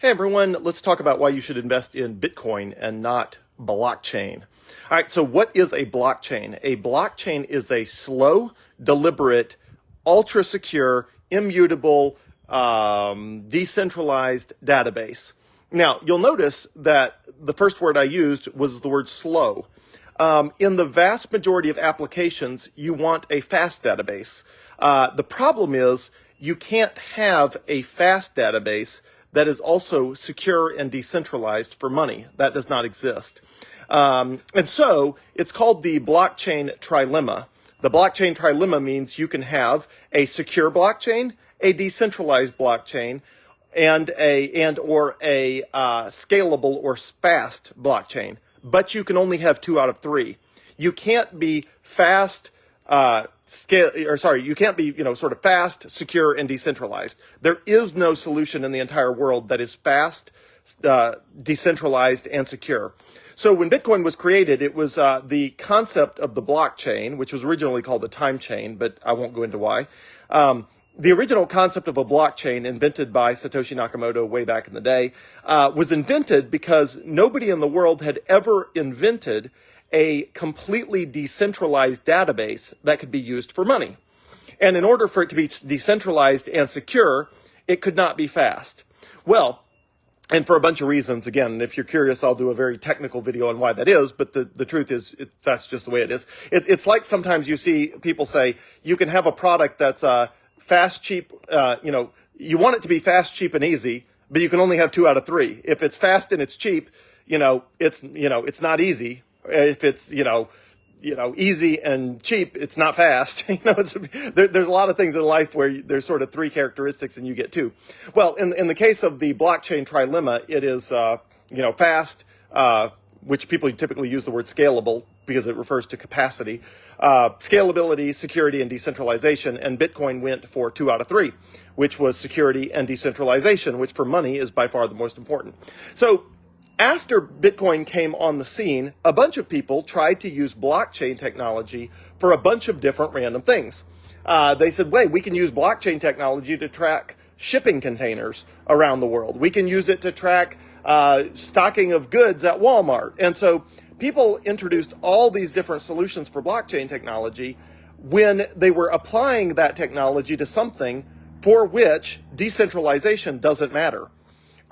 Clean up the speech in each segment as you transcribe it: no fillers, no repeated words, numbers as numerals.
Hey everyone, let's talk about why you should invest in Bitcoin and not blockchain. All right, so what is a blockchain? A blockchain is a slow, deliberate, ultra secure, immutable, decentralized database. Now, you'll notice that the first word I used was the word slow. In the vast majority of applications, you want a fast database. The problem is you can't have a fast database that is also secure and decentralized for money. That does not exist. And so it's called the blockchain trilemma. The blockchain trilemma means you can have a secure blockchain, a decentralized blockchain, and a scalable or fast blockchain. But you can only have 2 out of 3. You can't be fast, you can't be, sort of fast, secure, and decentralized. There is no solution in the entire world that is fast, decentralized, and secure. So when Bitcoin was created, it was the concept of the blockchain, which was originally called the time chain, but I won't go into why. The original concept of a blockchain, invented by Satoshi Nakamoto way back in the day, was invented because nobody in the world had ever invented a completely decentralized database that could be used for money. And in order for it to be decentralized and secure, it could not be fast. Well, and for a bunch of reasons, again, if you're curious, I'll do a very technical video on why that is, but the truth is, that's just the way it is. It's like sometimes you see people say, you can have a product that's fast, cheap, you want it to be fast, cheap, and easy, but you can only have 2 out of 3. If it's fast and it's cheap, it's not easy. If it's, easy and cheap, it's not fast. There's a lot of things in life where there's sort of 3 characteristics and you get 2. Well, in the case of the blockchain trilemma, it is, fast, which people typically use the word scalable because it refers to capacity, scalability, security, and decentralization. And Bitcoin went for 2 out of 3, which was security and decentralization, which for money is by far the most important. So after Bitcoin came on the scene, a bunch of people tried to use blockchain technology for a bunch of different random things. They said, wait, we can use blockchain technology to track shipping containers around the world. We can use it to track stocking of goods at Walmart. And so people introduced all these different solutions for blockchain technology when they were applying that technology to something for which decentralization doesn't matter.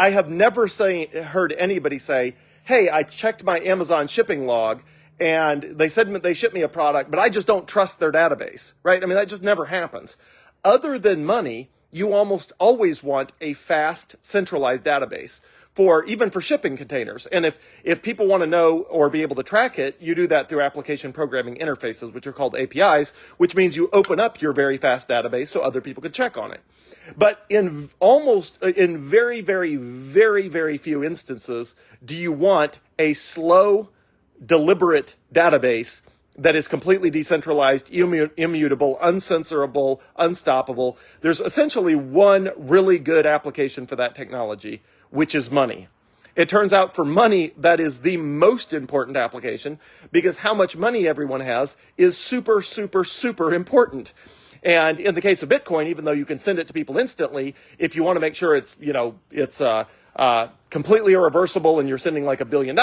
I have never heard anybody say, hey, I checked my Amazon shipping log and they said they shipped me a product, but I just don't trust their database, right? I mean, that just never happens. Other than money, you almost always want a fast, centralized database even for shipping containers. And if people want to know or be able to track it, you do that through application programming interfaces, which are called APIs, which means you open up your very fast database so other people can check on it. But in very, very, very, very few instances, do you want a slow, deliberate database that is completely decentralized, immutable, uncensorable, unstoppable. There's essentially one really good application for that technology, which is money. It turns out for money, that is the most important application because how much money everyone has is super, super, super important. And in the case of Bitcoin, even though you can send it to people instantly, if you want to make sure it's completely irreversible and you're sending like $1 billion,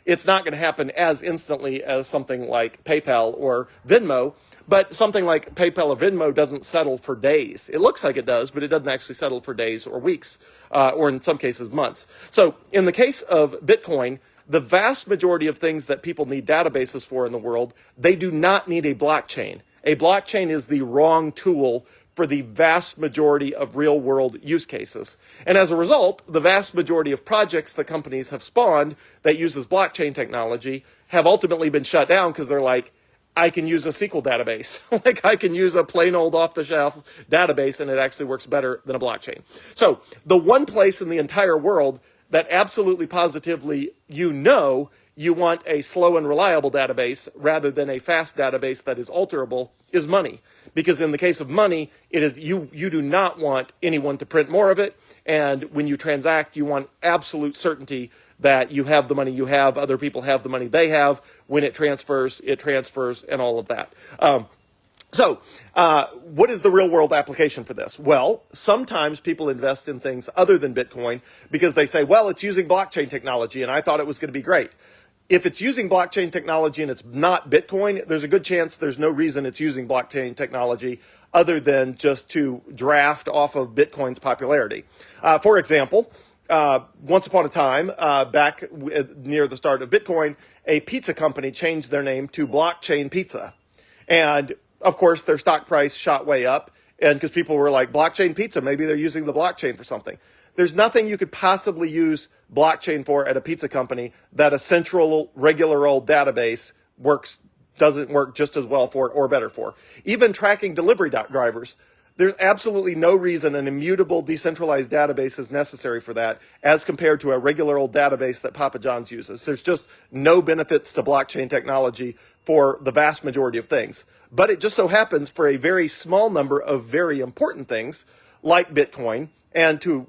it's not going to happen as instantly as something like PayPal or Venmo. But something like PayPal or Venmo doesn't settle for days. It looks like it does, but it doesn't actually settle for days or weeks, or in some cases, months. So in the case of Bitcoin, the vast majority of things that people need databases for in the world, they do not need a blockchain. A blockchain is the wrong tool for the vast majority of real-world use cases. And as a result, the vast majority of projects that companies have spawned that uses blockchain technology have ultimately been shut down because they're like, I can use a SQL database. Like I can use a plain old off-the-shelf database and it actually works better than a blockchain. So the one place in the entire world that absolutely positively you want a slow and reliable database rather than a fast database that is alterable is money. Because in the case of money, it is you do not want anyone to print more of it. And when you transact, you want absolute certainty that you have the money you have, other people have the money they have. When it transfers, and all of that. So, what is the real world application for this? Well, sometimes people invest in things other than Bitcoin because they say, well, it's using blockchain technology and I thought it was going to be great. If it's using blockchain technology and it's not Bitcoin, there's a good chance there's no reason it's using blockchain technology other than just to draft off of Bitcoin's popularity. For example, once upon a time, back near the start of Bitcoin, a pizza company changed their name to Blockchain Pizza. And of course, their stock price shot way up, and because people were like, blockchain pizza, maybe they're using the blockchain for something. There's nothing you could possibly use blockchain for at a pizza company that a central, regular old database doesn't work just as well for or better for. Even tracking delivery drivers, there's absolutely no reason an immutable, decentralized database is necessary for that as compared to a regular old database that Papa John's uses. There's just no benefits to blockchain technology for the vast majority of things. But it just so happens for a very small number of very important things like Bitcoin and to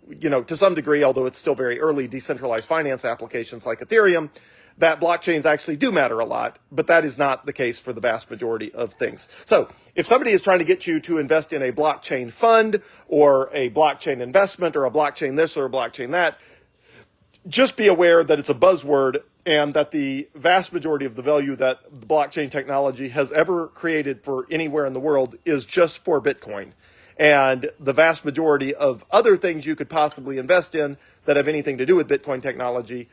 some degree, although it's still very early, decentralized finance applications like Ethereum, that blockchains actually do matter a lot, but that is not the case for the vast majority of things. So if somebody is trying to get you to invest in a blockchain fund or a blockchain investment or a blockchain this or a blockchain that, just be aware that it's a buzzword and that the vast majority of the value that the blockchain technology has ever created for anywhere in the world is just for Bitcoin. And the vast majority of other things you could possibly invest in that have anything to do with Bitcoin technology,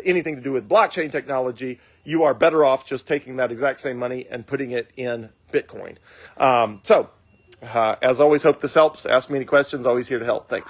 anything to do with blockchain technology, you are better off just taking that exact same money and putting it in Bitcoin. As always, hope this helps. Ask me any questions. Always here to help. Thanks.